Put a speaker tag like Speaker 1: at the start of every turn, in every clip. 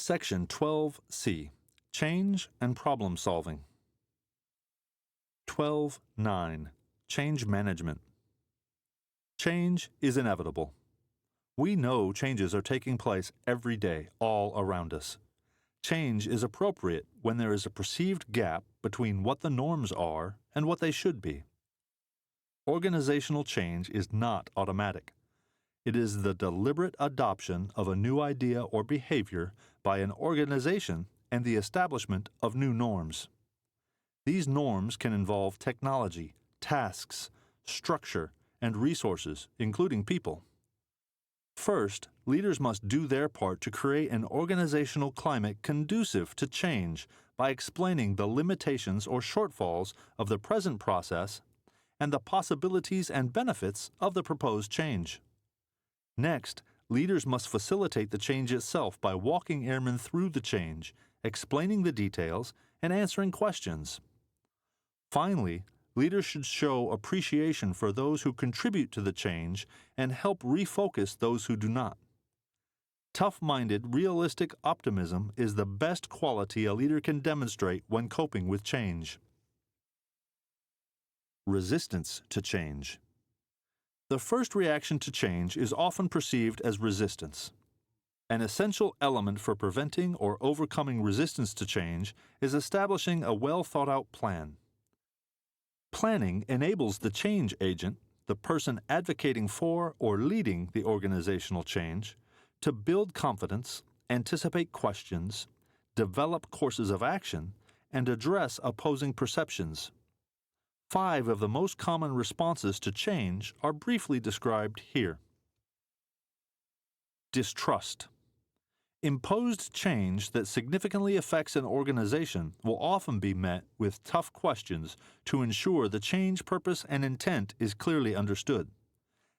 Speaker 1: Section 12C, Change and Problem Solving. 12.9, Change Management. Change is inevitable. We know changes are taking place every day, all around us. Change is appropriate when there is a perceived gap between what the norms are and what they should be. Organizational change is not automatic. It is the deliberate adoption of a new idea or behavior by an organization and the establishment of new norms. These norms can involve technology, tasks, structure, and resources, including people. First, leaders must do their part to create an organizational climate conducive to change by explaining the limitations or shortfalls of the present process and the possibilities and benefits of the proposed change. Next, leaders must facilitate the change itself by walking airmen through the change, explaining the details, and answering questions. Finally, leaders should show appreciation for those who contribute to the change and help refocus those who do not. Tough-minded, realistic optimism is the best quality a leader can demonstrate when coping with change. Resistance to change. The first reaction to change is often perceived as resistance. An essential element for preventing or overcoming resistance to change is establishing a well-thought-out plan. Planning enables the change agent, the person advocating for or leading the organizational change, to build confidence, anticipate questions, develop courses of action, and address opposing perceptions. 5 of the most common responses to change are briefly described here. Distrust. Imposed change that significantly affects an organization will often be met with tough questions to ensure the change purpose and intent is clearly understood.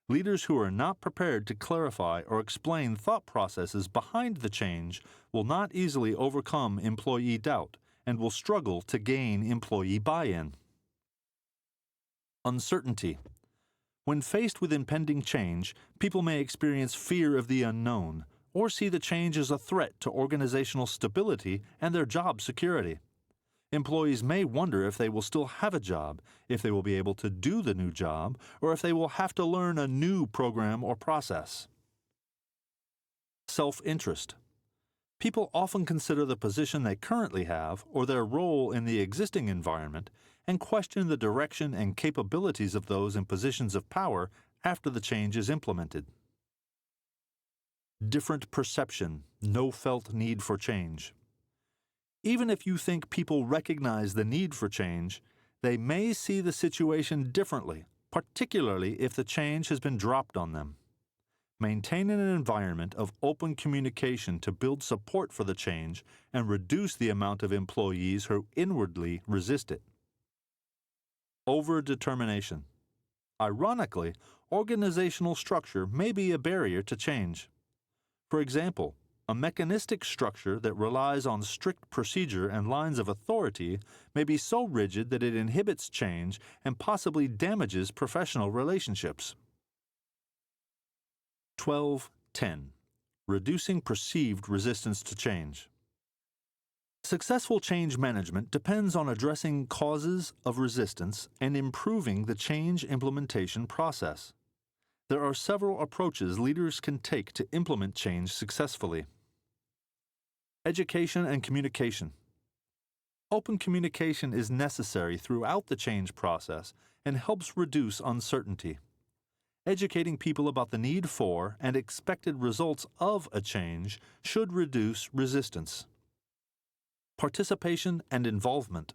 Speaker 1: Leaders who are not prepared to clarify or explain thought processes behind the change will not easily overcome employee doubt and will struggle to gain employee buy-in. Uncertainty. When faced with impending change, people may experience fear of the unknown or see the change as a threat to organizational stability and their job security. Employees may wonder if they will still have a job, if they will be able to do the new job, or if they will have to learn a new program or process. Self-interest. People often consider the position they currently have or their role in the existing environment and question the direction and capabilities of those in positions of power after the change is implemented. Different perception, no felt need for change. Even if you think people recognize the need for change, they may see the situation differently, particularly if the change has been dropped on them. Maintain an environment of open communication to build support for the change and reduce the amount of employees who inwardly resist it. Overdetermination. Ironically, organizational structure may be a barrier to change. For example, a mechanistic structure that relies on strict procedure and lines of authority may be so rigid that it inhibits change and possibly damages professional relationships. 12.10. Reducing perceived resistance to change. Successful change management depends on addressing causes of resistance and improving the change implementation process. There are several approaches leaders can take to implement change successfully. Education and communication. Open communication is necessary throughout the change process and helps reduce uncertainty. Educating people about the need for and expected results of a change should reduce resistance. Participation and involvement.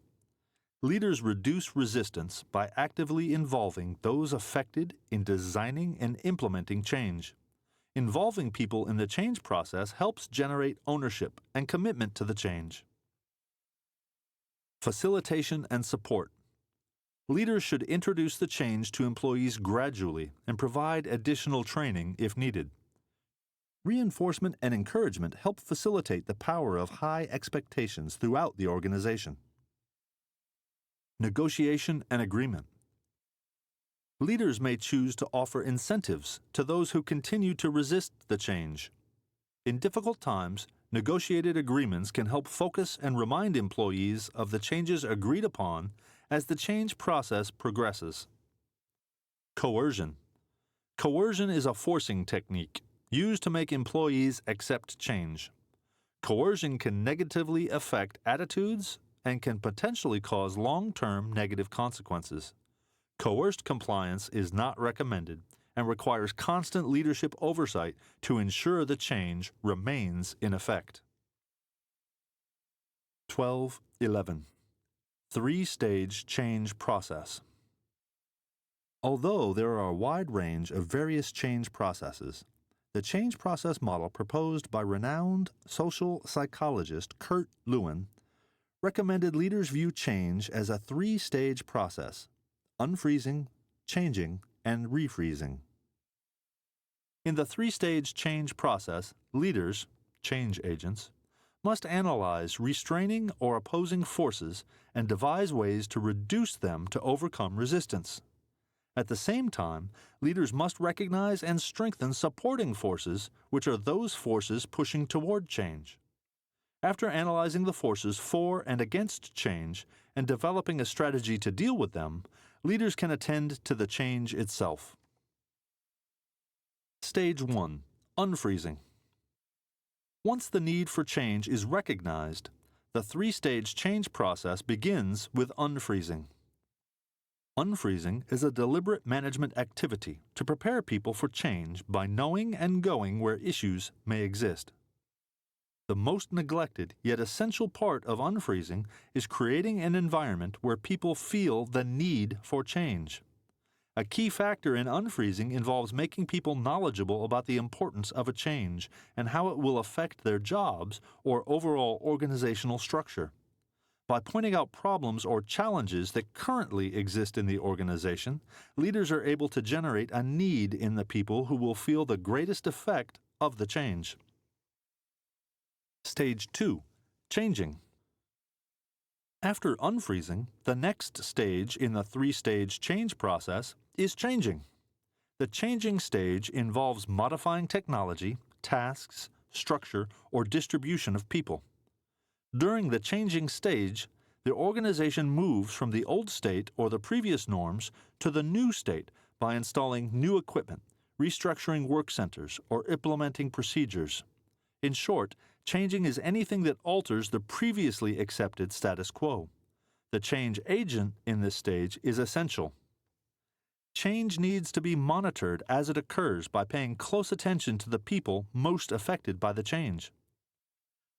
Speaker 1: Leaders reduce resistance by actively involving those affected in designing and implementing change. Involving people in the change process helps generate ownership and commitment to the change. Facilitation and support. Leaders should introduce the change to employees gradually and provide additional training if needed. Reinforcement and encouragement help facilitate the power of high expectations throughout the organization. Negotiation and agreement. Leaders may choose to offer incentives to those who continue to resist the change. In difficult times, Negotiated agreements can help focus and remind employees of the changes agreed upon as the change process progresses. Coercion. Coercion is a forcing technique used to make employees accept change. Coercion can negatively affect attitudes and can potentially cause long-term negative consequences. Coerced compliance is not recommended and requires constant leadership oversight to ensure the change remains in effect. 12.11. Three-stage change process. Although there are a wide range of various change processes, the change process model proposed by renowned social psychologist Kurt Lewin recommended leaders view change as a three-stage process: unfreezing, changing, and refreezing. In the three-stage change process, leaders, change agents, must analyze restraining or opposing forces and devise ways to reduce them to overcome resistance. At the same time, leaders must recognize and strengthen supporting forces, which are those forces pushing toward change. After analyzing the forces for and against change and developing a strategy to deal with them, leaders can attend to the change itself. Stage 1. Unfreezing. Once the need for change is recognized, the three-stage change process begins with unfreezing. Unfreezing is a deliberate management activity to prepare people for change by knowing and going where issues may exist. The most neglected yet essential part of unfreezing is creating an environment where people feel the need for change. A key factor in unfreezing involves making people knowledgeable about the importance of a change and how it will affect their jobs or overall organizational structure. By pointing out problems or challenges that currently exist in the organization, leaders are able to generate a need in the people who will feel the greatest effect of the change. Stage 2. Changing. After unfreezing, the next stage in the three-stage change process is changing. The changing stage involves modifying technology, tasks, structure, or distribution of people. During the changing stage, the organization moves from the old state or the previous norms to the new state by installing new equipment, restructuring work centers, or implementing procedures. In short, changing is anything that alters the previously accepted status quo. The change agent in this stage is essential. Change needs to be monitored as it occurs by paying close attention to the people most affected by the change.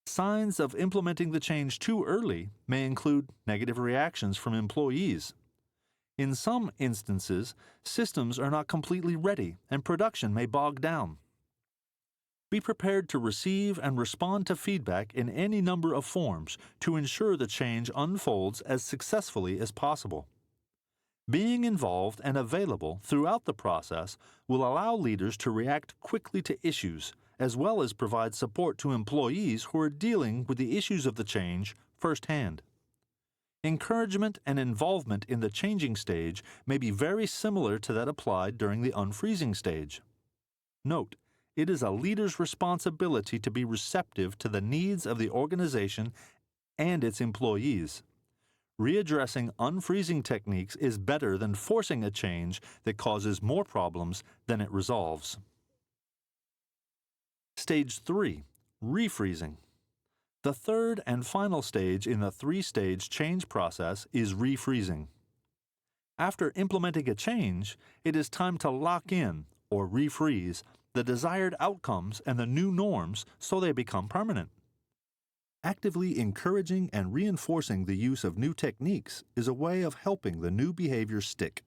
Speaker 1: Signs of implementing the change too early may include negative reactions from employees. In some instances, systems are not completely ready and production may bog down. Be prepared to receive and respond to feedback in any number of forms to ensure the change unfolds as successfully as possible. Being involved and available throughout the process will allow leaders to react quickly to issues, as well as provide support to employees who are dealing with the issues of the change firsthand. Encouragement and involvement in the changing stage may be very similar to that applied during the unfreezing stage. Note, it is a leader's responsibility to be receptive to the needs of the organization and its employees. Readdressing unfreezing techniques is better than forcing a change that causes more problems than it resolves. Stage 3. Refreezing. The third and final stage in the three-stage change process is refreezing. After implementing a change, it is time to lock in, or refreeze, the desired outcomes and the new norms so they become permanent. Actively encouraging and reinforcing the use of new techniques is a way of helping the new behaviors stick.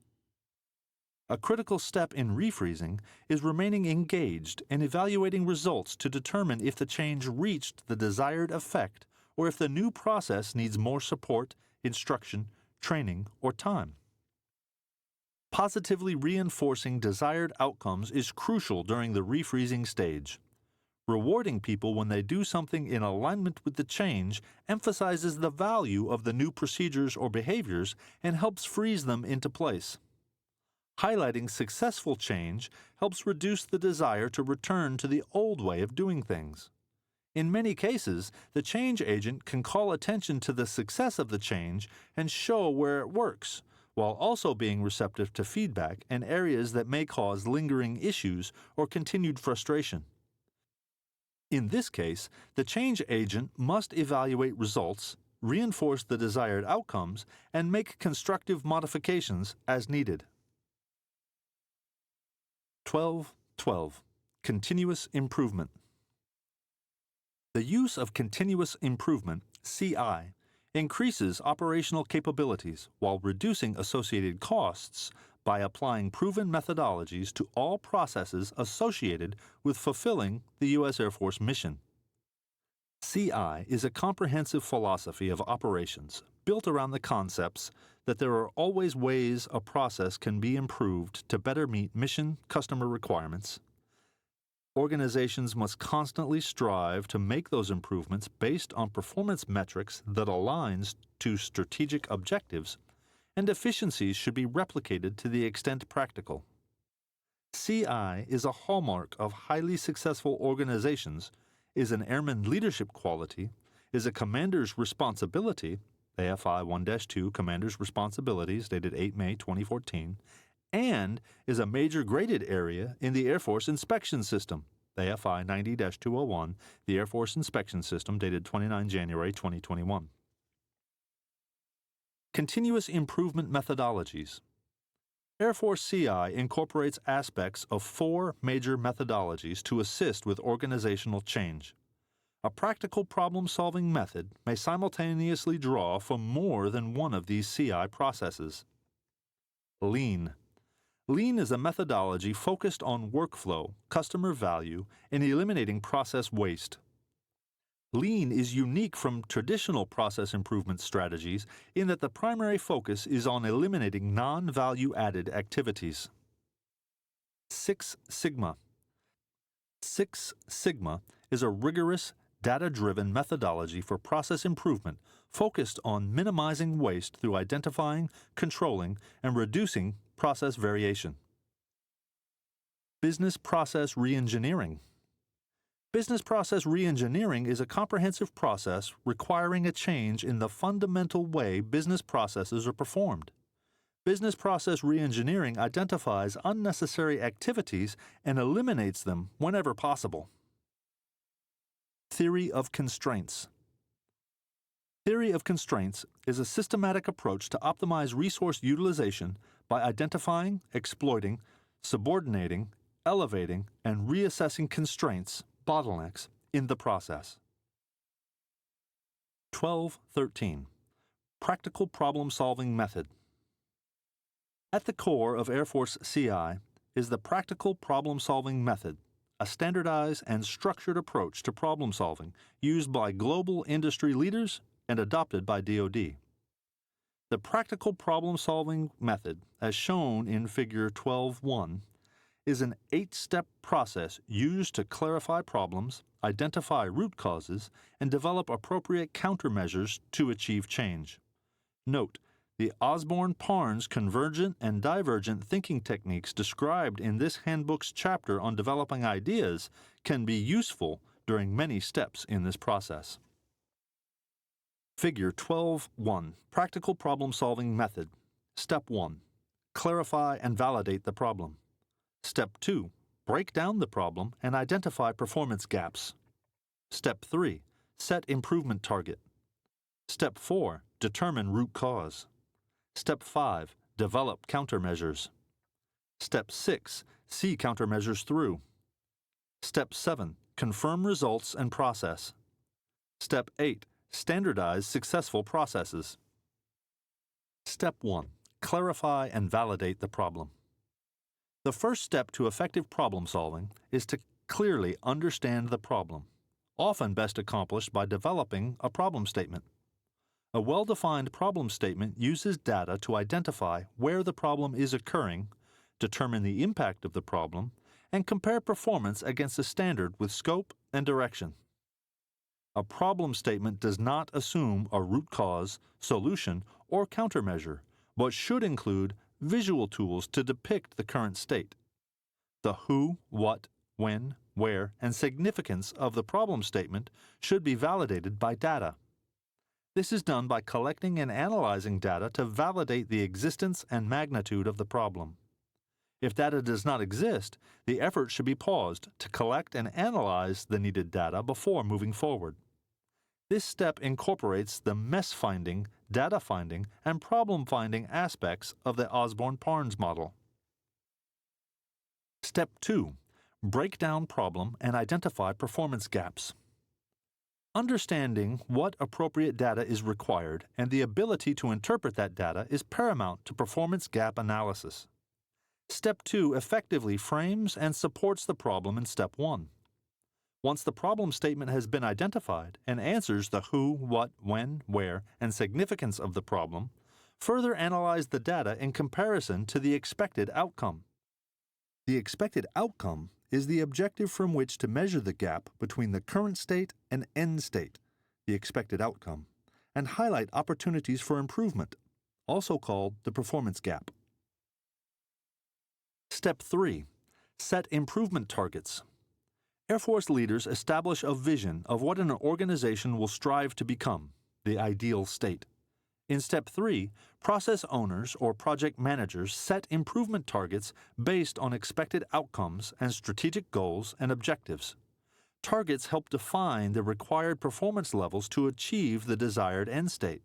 Speaker 1: A critical step in refreezing is remaining engaged and evaluating results to determine if the change reached the desired effect or if the new process needs more support, instruction, training, or time. Positively reinforcing desired outcomes is crucial during the refreezing stage. Rewarding people when they do something in alignment with the change emphasizes the value of the new procedures or behaviors and helps freeze them into place. Highlighting successful change helps reduce the desire to return to the old way of doing things. In many cases, the change agent can call attention to the success of the change and show where it works, while also being receptive to feedback and areas that may cause lingering issues or continued frustration. In this case, the change agent must evaluate results, reinforce the desired outcomes, and make constructive modifications as needed. 12.12. Continuous improvement. The use of continuous improvement, CI, increases operational capabilities while reducing associated costs by applying proven methodologies to all processes associated with fulfilling the U.S. Air Force mission. CI is a comprehensive philosophy of operations built around the concepts that there are always ways a process can be improved to better meet mission customer requirements. Organizations must constantly strive to make those improvements based on performance metrics that aligns to strategic objectives, and efficiencies should be replicated to the extent practical. CI is a hallmark of highly successful organizations, is an airman leadership quality, is a commander's responsibility, AFI 1-2 Commander's Responsibilities dated 8 May 2014, and is a major graded area in the Air Force Inspection System, AFI 90-201, the Air Force Inspection System dated 29 January 2021. Continuous improvement methodologies. Air Force CI incorporates aspects of 4 major methodologies to assist with organizational change. A practical problem-solving method may simultaneously draw from more than one of these CI processes. Lean. Lean is a methodology focused on workflow, customer value, and eliminating process waste. Lean is unique from traditional process improvement strategies in that the primary focus is on eliminating non-value-added activities. Six Sigma. Six Sigma is a rigorous, data-driven methodology for process improvement focused on minimizing waste through identifying, controlling, and reducing process variation. Business process reengineering. Business process reengineering is a comprehensive process requiring a change in the fundamental way business processes are performed. Business process reengineering identifies unnecessary activities and eliminates them whenever possible. Theory of constraints. Theory of constraints is a systematic approach to optimize resource utilization by identifying, exploiting, subordinating, elevating, and reassessing constraints, bottlenecks, in the process. 12.13. Practical problem-solving method. At the core of Air Force CI is the practical problem-solving method, a standardized and structured approach to problem-solving used by global industry leaders and adopted by DoD. The practical problem-solving method, as shown in Figure 12.1, is an 8-step process used to clarify problems, identify root causes, and develop appropriate countermeasures to achieve change. Note, the Osborne-Parnes convergent and divergent thinking techniques described in this handbook's chapter on developing ideas can be useful during many steps in this process. Figure 12.1. Practical problem-solving method. Step 1. Clarify and validate the problem. Step 2. Break down the problem and identify performance gaps. Step 3. Set improvement target. Step 4. Determine root cause. Step 5. Develop countermeasures. Step 6. See countermeasures through. Step 7. Confirm results and process. Step 8. Standardize successful processes. Step 1. Clarify and validate the problem. The first step to effective problem solving is to clearly understand the problem, often best accomplished by developing a problem statement. A well-defined problem statement uses data to identify where the problem is occurring, determine the impact of the problem, and compare performance against a standard with scope and direction. A problem statement does not assume a root cause, solution, or countermeasure, but should include visual tools to depict the current state. The who, what, when, where, and significance of the problem statement should be validated by data. This is done by collecting and analyzing data to validate the existence and magnitude of the problem. If data does not exist, the effort should be paused to collect and analyze the needed data before moving forward. This step incorporates the mess finding, data finding, and problem finding aspects of the Osborne-Parnes model. Step 2. Break down problem and identify performance gaps. Understanding what appropriate data is required and the ability to interpret that data is paramount to performance gap analysis. Step 2 effectively frames and supports the problem in Step 1. Once the problem statement has been identified and answers the who, what, when, where, and significance of the problem, further analyze the data in comparison to the expected outcome. The expected outcome is the objective from which to measure the gap between the current state and end state, the expected outcome, and highlight opportunities for improvement, also called the performance gap. Step 3. Set improvement targets. Air Force leaders establish a vision of what an organization will strive to become, the ideal state. In Step 3, process owners or project managers set improvement targets based on expected outcomes and strategic goals and objectives. Targets help define the required performance levels to achieve the desired end state.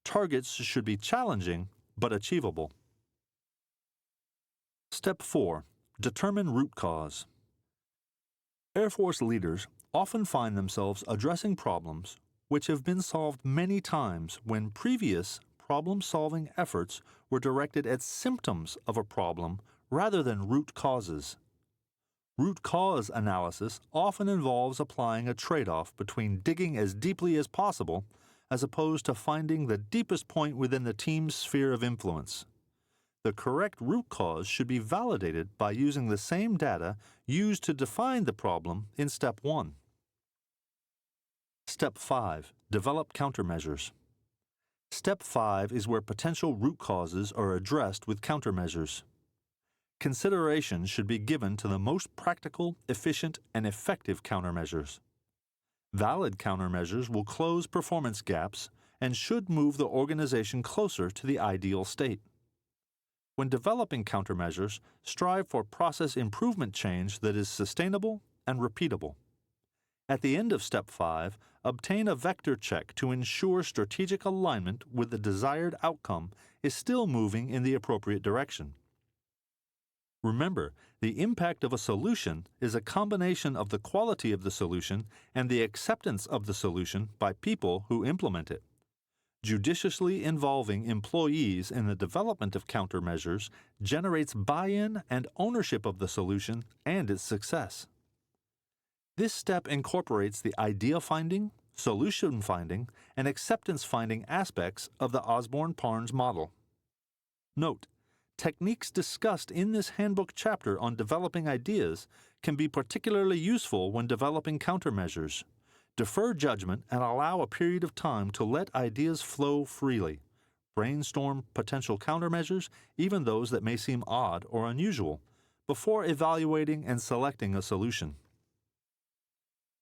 Speaker 1: Targets should be challenging but achievable. Step 4. Determine root cause. Air Force leaders often find themselves addressing problems which have been solved many times when previous problem-solving efforts were directed at symptoms of a problem rather than root causes. Root cause analysis often involves applying a trade-off between digging as deeply as possible as opposed to finding the deepest point within the team's sphere of influence. The correct root cause should be validated by using the same data used to define the problem in Step 1. Step 5. Develop countermeasures. Step 5 is where potential root causes are addressed with countermeasures. Consideration should be given to the most practical, efficient, and effective countermeasures. Valid countermeasures will close performance gaps and should move the organization closer to the ideal state. When developing countermeasures, strive for process improvement change that is sustainable and repeatable. At the end of Step 5, obtain a vector check to ensure strategic alignment with the desired outcome is still moving in the appropriate direction. Remember, the impact of a solution is a combination of the quality of the solution and the acceptance of the solution by people who implement it. Judiciously involving employees in the development of countermeasures generates buy-in and ownership of the solution and its success. This step incorporates the idea finding, solution finding, and acceptance finding aspects of the Osborne-Parnes model. Note: techniques discussed in this handbook chapter on developing ideas can be particularly useful when developing countermeasures. Defer judgment and allow a period of time to let ideas flow freely. Brainstorm potential countermeasures, even those that may seem odd or unusual, before evaluating and selecting a solution.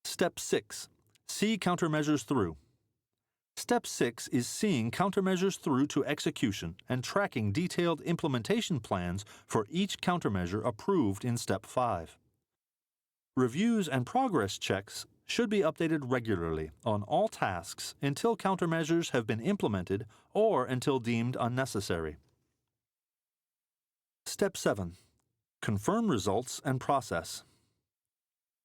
Speaker 1: Step 6. See countermeasures through. Step 6 is seeing countermeasures through to execution and tracking detailed implementation plans for each countermeasure approved in Step 5. Reviews and progress checks should be updated regularly on all tasks until countermeasures have been implemented or until deemed unnecessary. Step 7. Confirm results and process.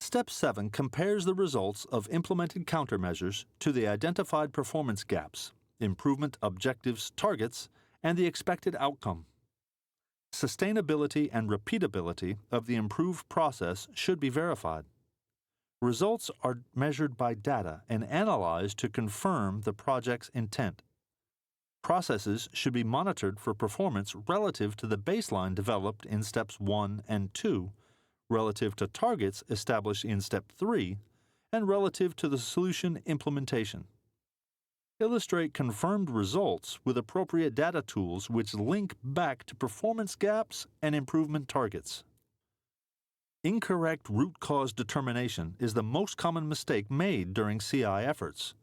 Speaker 1: Step 7 compares the results of implemented countermeasures to the identified performance gaps, improvement objectives, targets, and the expected outcome. Sustainability and repeatability of the improved process should be verified. Results are measured by data and analyzed to confirm the project's intent. Processes should be monitored for performance relative to the baseline developed in Steps 1 and 2, relative to targets established in Step 3, and relative to the solution implementation. Illustrate confirmed results with appropriate data tools which link back to performance gaps and improvement targets. Incorrect root cause determination is the most common mistake made during CI efforts.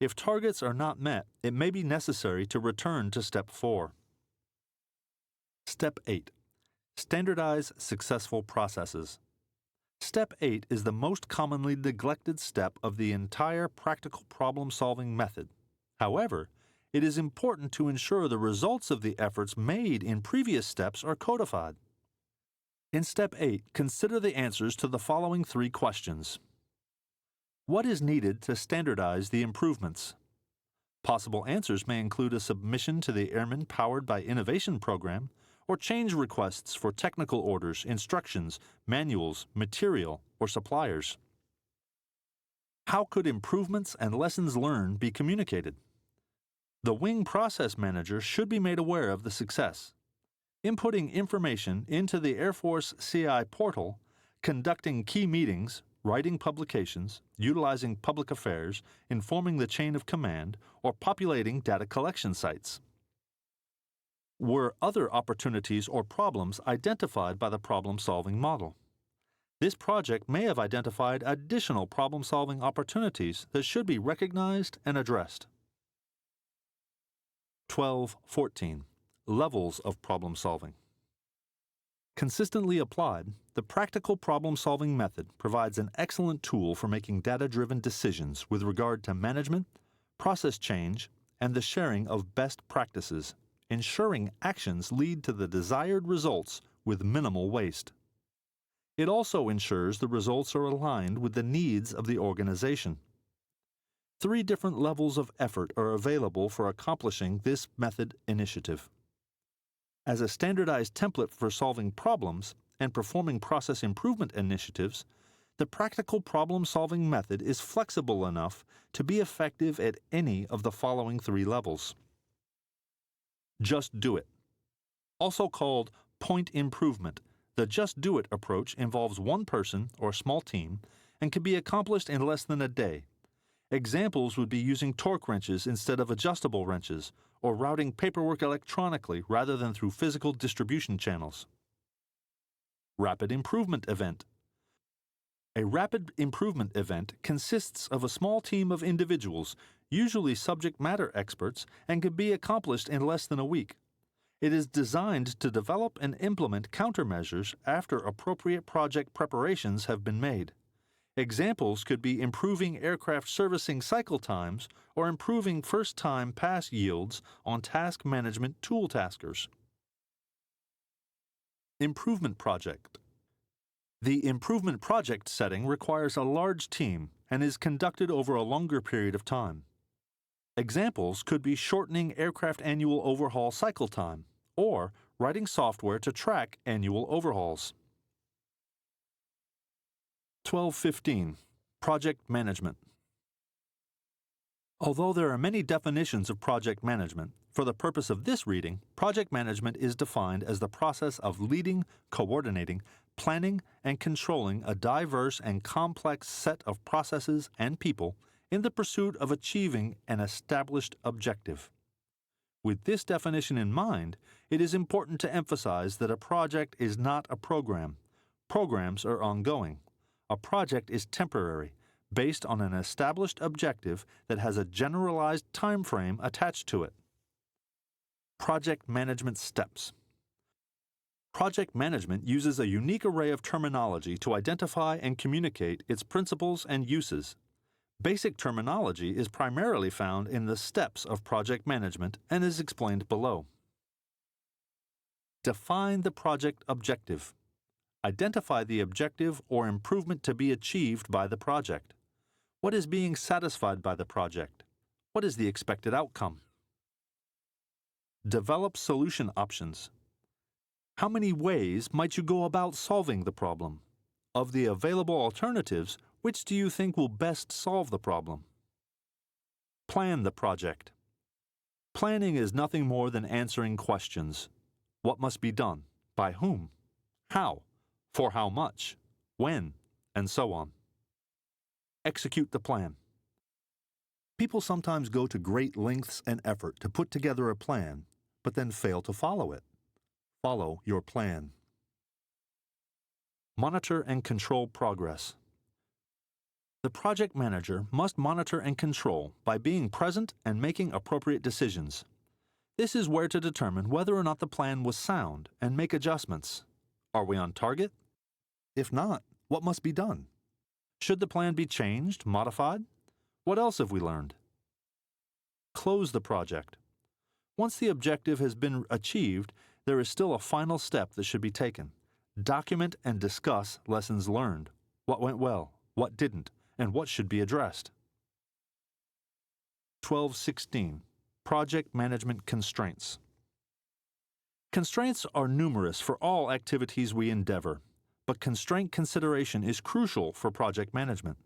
Speaker 1: If targets are not met, it may be necessary to return to Step 4. Step 8. Standardize successful processes. Step 8 is the most commonly neglected step of the entire practical problem-solving method. However, it is important to ensure the results of the efforts made in previous steps are codified. In Step 8, consider the answers to the following 3 questions. What is needed to standardize the improvements? Possible answers may include a submission to the Airmen Powered by Innovation program, or change requests for technical orders, instructions, manuals, material, or suppliers. How could improvements and lessons learned be communicated? The Wing Process Manager should be made aware of the success. Inputting information into the Air Force CI portal, conducting key meetings, writing publications, utilizing public affairs, informing the chain of command, or populating data collection sites. Were other opportunities or problems identified by the problem-solving model? This project may have identified additional problem-solving opportunities that should be recognized and addressed. 12.14. Levels of problem solving. Consistently applied, the practical problem-solving method provides an excellent tool for making data-driven decisions with regard to management, process change, and the sharing of best practices, ensuring actions lead to the desired results with minimal waste. It also ensures the results are aligned with the needs of the organization. 3 different levels of effort are available for accomplishing this method initiative. As a standardized template for solving problems and performing process improvement initiatives, the practical problem-solving method is flexible enough to be effective at any of the following 3 levels. Just do it. Also called point improvement, the just do it approach involves one person or small team and can be accomplished in less than a day. Examples would be using torque wrenches instead of adjustable wrenches, or routing paperwork electronically rather than through physical distribution channels. Rapid Improvement Event. A rapid improvement event consists of a small team of individuals, usually subject matter experts, and can be accomplished in less than a week. It is designed to develop and implement countermeasures after appropriate project preparations have been made. Examples could be improving aircraft servicing cycle times or improving first-time pass yields on task management tool taskers. Improvement Project. The improvement project setting requires a large team and is conducted over a longer period of time. Examples could be shortening aircraft annual overhaul cycle time or writing software to track annual overhauls. 12.15. Project Management. Although there are many definitions of project management, for the purpose of this reading, project management is defined as the process of leading, coordinating, planning, and controlling a diverse and complex set of processes and people in the pursuit of achieving an established objective. With this definition in mind, it is important to emphasize that a project is not a program. Programs are ongoing. A project is temporary, based on an established objective that has a generalized time frame attached to it. Project management steps. Project management uses a unique array of terminology to identify and communicate its principles and uses. Basic terminology is primarily found in the steps of project management and is explained below. Define the project objective. Identify the objective or improvement to be achieved by the project. What is being satisfied by the project? What is the expected outcome? Develop solution options. How many ways might you go about solving the problem? Of the available alternatives, which do you think will best solve the problem? Plan the project. Planning is nothing more than answering questions. What must be done? By whom? How? For how much? When? And so on. Execute the plan. People sometimes go to great lengths and effort to put together a plan, but then fail to follow it. Follow your plan. Monitor and control progress. The project manager must monitor and control by being present and making appropriate decisions. This is where to determine whether or not the plan was sound and make adjustments. Are we on target? If not, what must be done? Should the plan be changed, modified? What else have we learned? Close the project. Once the objective has been achieved, there is still a final step that should be taken. Document and discuss lessons learned, what went well, what didn't, and what should be addressed. 12.16. Project Management Constraints. Constraints are numerous for all activities we endeavor, but constraint consideration is crucial for project management.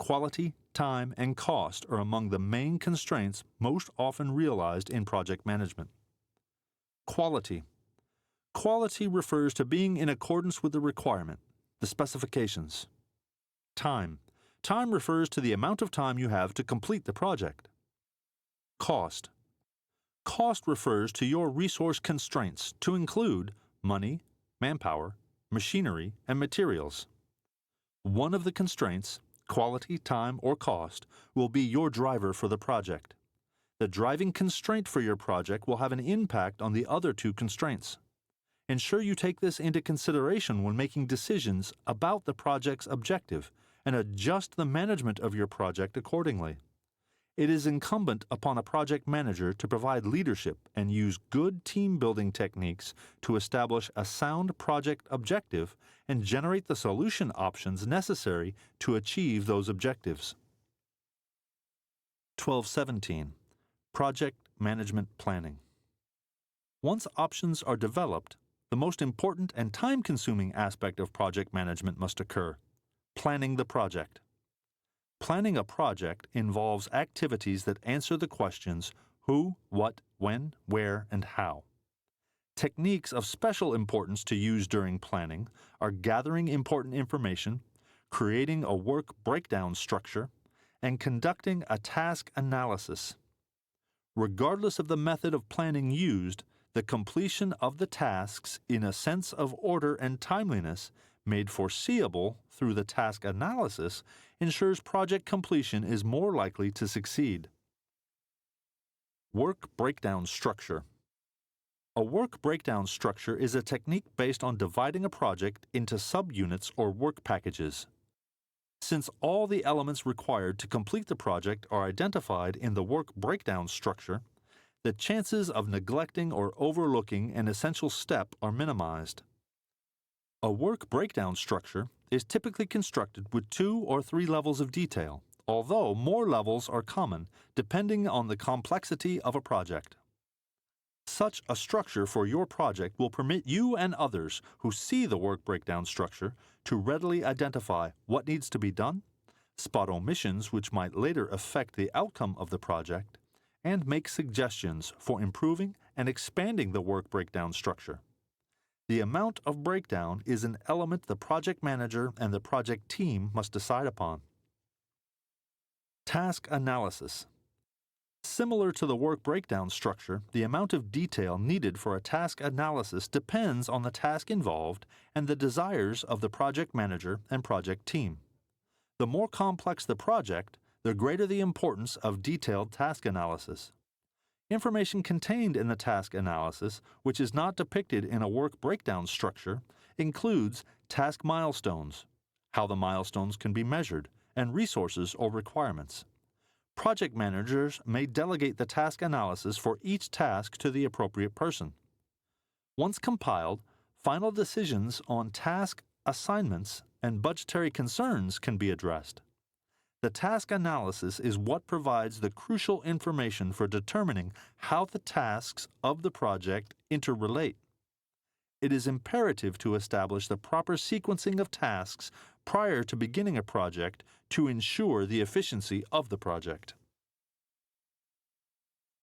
Speaker 1: Quality, time, and cost are among the main constraints most often realized in project management. Quality. Quality refers to being in accordance with the requirement, the specifications. Time. Time refers to the amount of time you have to complete the project. Cost. Cost refers to your resource constraints to include money, manpower, machinery, and materials. One of the constraints, quality, time, or cost, will be your driver for the project. The driving constraint for your project will have an impact on the other two constraints. Ensure you take this into consideration when making decisions about the project's objective and adjust the management of your project accordingly. It is incumbent upon a project manager to provide leadership and use good team-building techniques to establish a sound project objective and generate the solution options necessary to achieve those objectives. 12.17. Project Management Planning. Once options are developed, the most important and time-consuming aspect of project management must occur: planning the project. Planning a project involves activities that answer the questions who, what, when, where, and how. Techniques of special importance to use during planning are gathering important information, creating a work breakdown structure, and conducting a task analysis. Regardless of the method of planning used, the completion of the tasks in a sense of order and timeliness made foreseeable through the task analysis ensures project completion is more likely to succeed. Work breakdown structure. A work breakdown structure is a technique based on dividing a project into subunits or work packages. Since all the elements required to complete the project are identified in the work breakdown structure, the chances of neglecting or overlooking an essential step are minimized. A work breakdown structure is typically constructed with 2 or 3 levels of detail, although more levels are common depending on the complexity of a project. Such a structure for your project will permit you and others who see the work breakdown structure to readily identify what needs to be done, spot omissions which might later affect the outcome of the project, and make suggestions for improving and expanding the work breakdown structure. The amount of breakdown is an element the project manager and the project team must decide upon. Task analysis. Similar to the work breakdown structure, the amount of detail needed for a task analysis depends on the task involved and the desires of the project manager and project team. The more complex the project, the greater the importance of detailed task analysis. Information contained in the task analysis, which is not depicted in a work breakdown structure, includes task milestones, how the milestones can be measured, and resources or requirements. Project managers may delegate the task analysis for each task to the appropriate person. Once compiled, final decisions on task assignments and budgetary concerns can be addressed. The task analysis is what provides the crucial information for determining how the tasks of the project interrelate. It is imperative to establish the proper sequencing of tasks prior to beginning a project to ensure the efficiency of the project.